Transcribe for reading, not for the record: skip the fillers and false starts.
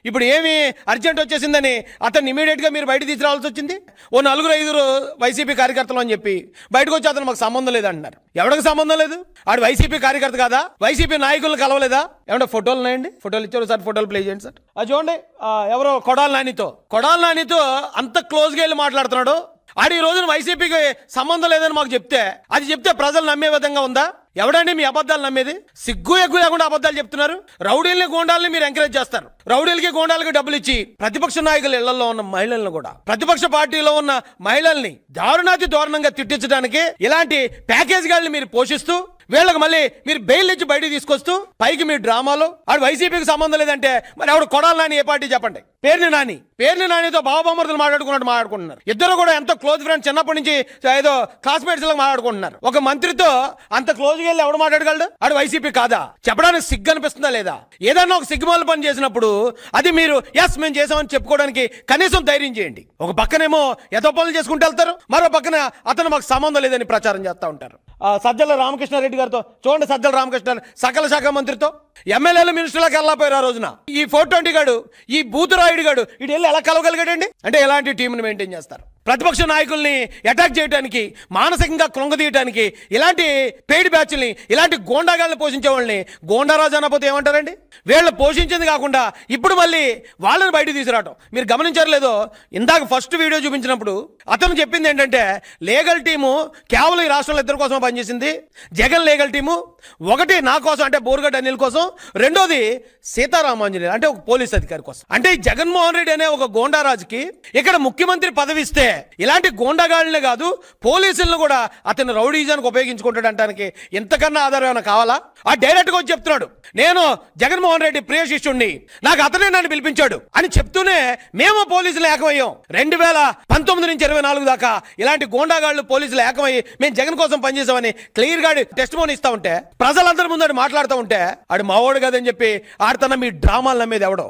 ఇప్పుడు ఏమి అర్జెంట్ వచ్చేసిందని అతన్ని ఇమీడియట్గా మీరు బయట తీసుకురావాల్సి వచ్చింది. ఓ 4-5 వైసీపీ కార్యకర్తలు అని చెప్పి బయటకు వచ్చి అతను మాకు సంబంధం లేదంటున్నారు. ఎవరికి సంబంధం లేదు? ఆడు వైసీపీ కార్యకర్త కాదా? వైసీపీ నాయకులను కలవలేదా? ఏమంటే ఫోటోలు ఉన్నాయండి, ఫోటోలు ఇచ్చారు సార్, ఫోటోలు ప్లే చేయండి సార్. అది చూడండి, ఎవరో కొడాలి నానితో అంత క్లోజ్గా వెళ్ళి మాట్లాడుతున్నాడు. ఆడు ఈ రోజున వైసీపీకి సంబంధం లేదని మాకు చెప్తే ప్రజలు నమ్మే విధంగా ఉందా? ఎవడండి మీ అబద్ధాలు నమ్మేది? సిగ్గు ఎగ్గు లేకుండా అబద్ధాలు చెప్తున్నారు. రౌడీల్ని గోండాలని మీరు ఎంకరేజ్ చేస్తారు. రౌడీలకి గోండాలకి డబ్బులు ఇచ్చి ప్రతిపక్ష నాయకుల ఇళ్లలో ఉన్న మహిళలను కూడా, ప్రతిపక్ష పార్టీలో ఉన్న మహిళల్ని దారుణాతి దారుణంగా తిట్టించడానికి ఇలాంటి ప్యాకేజ్ గాళ్ళని మీరు పోషిస్తూ వీళ్ళకి మళ్ళీ మీరు బెయిల్ ఇచ్చి బయటికి తీసుకొస్తూ పైకి మీ డ్రామాలో ఆడు వైసీపీకి సంబంధం లేదంటే మరి ఆవిడ కొడాలి నాని ఏ పార్టీ చెప్పండి? పేర్ని నానితో బావబామర్దులు మాట్లాడుకుంటున్నారు. ఇద్దరు కూడా ఎంతో క్లోజ్ ఫ్రెండ్స్, చిన్నప్పటి నుంచి ఏదో క్లాస్మేట్స్ లాగా మాట్లాడుకుంటున్నారు. ఒక మంత్రితో అంత క్లోజ్ గా వెళ్ళి ఎవడు మాట్లాడగలడు? ఆడు వైసీపీ కాదా? చెప్పడానికి సిగ్గు అనిపిస్తుందా లేదా? ఏదన్నా ఒక సిగ్గుమాల పని చేసినప్పుడు అది మీరు ఎస్ మేము చేసామని చెప్పుకోవడానికి కనీసం ధైర్యం చేయండి. ఒక పక్కనేమో ఎదో పనులు చేసుకుంటూ వెళ్తారు, మరో పక్కన అతను మాకు సంబంధం లేదని ప్రచారం చేస్తూ ఉంటారు. సజ్జల రామకృష్ణారెడ్డి గారితో చూడండి, సజ్జల రామకృష్ణ సకల శాఖ మంత్రితో ఎమ్మెల్యేలు మినిస్టర్లకు వెళ్ళకపోయారు ఆ రోజున. ఈ 420 గాడు, ఈ బూతురాయుడు గాడు ఇటు వెళ్ళి ఎలా కలవగలిగాడండి? అంటే ఎలాంటి టీంని మెయింటైన్ చేస్తారు? ప్రతిపక్ష నాయకుల్ని అటాక్ చేయడానికి, మానసికంగా కృంగదీయడానికి ఇలాంటి పెయిడ్ బ్యాచ్ల్ని, ఇలాంటి గోండాగాల్ని పోషించే వాళ్ళని గోండారాజు అనకపోతే ఏమంటారండి? వీళ్ళు పోషించింది కాకుండా ఇప్పుడు మళ్ళీ వాళ్ళని బయటకు తీసుకురావటం మీరు గమనించారు లేదో? ఇందాక ఫస్ట్ వీడియో చూపించినప్పుడు అతను చెప్పింది ఏంటంటే లీగల్ టీము కేవలం ఈ రాష్ట్రంలో ఇద్దరి కోసం పనిచేసింది. జగన్ లీగల్ టీము ఒకటి నా కోసం అంటే బోరుగడ్డ అనిల్ కోసం, రెండోది సీతారామాంజనేయులు అంటే ఒక పోలీస్ అధికారి కోసం. అంటే ఈ జగన్మోహన్ రెడ్డి అనే ఒక గోండారాజుకి ఇక్కడ ముఖ్యమంత్రి పదవి ఇస్తే ఇలాంటి గోండాగాళ్ళనే కాదు పోలీసులను కూడా అతను రౌడీజానికి ఉపయోగించుకుంటాడు అంటానికి ఇంతకన్నా ఆధారం ఏమైనా కావాలా? ఆ డైరెక్ట్ గా వచ్చి చెప్తున్నాడు, నేను జగన్మోహన్ రెడ్డి ప్రియ శిష్యుణ్ణి, నాకు అతనే నన్ను పిలిపించాడు అని చెప్తూనే మేము పోలీసులు ఏకమయ్యాం. 2019 నుంచి 24 దాకా ఇలాంటి గోండాగాళ్ళు పోలీసులు ఏకమయ్యి మేము జగన్ కోసం పనిచేసామని క్లియర్ గా టెస్ట్ మోన్ ఇస్తా ఉంటే, ప్రజలందరి ముందు మాట్లాడుతూ ఉంటే ఆడు మావోడు కదని చెప్పి ఆడుతున్న మీ డ్రామాలు నమ్మేది ఎవడో?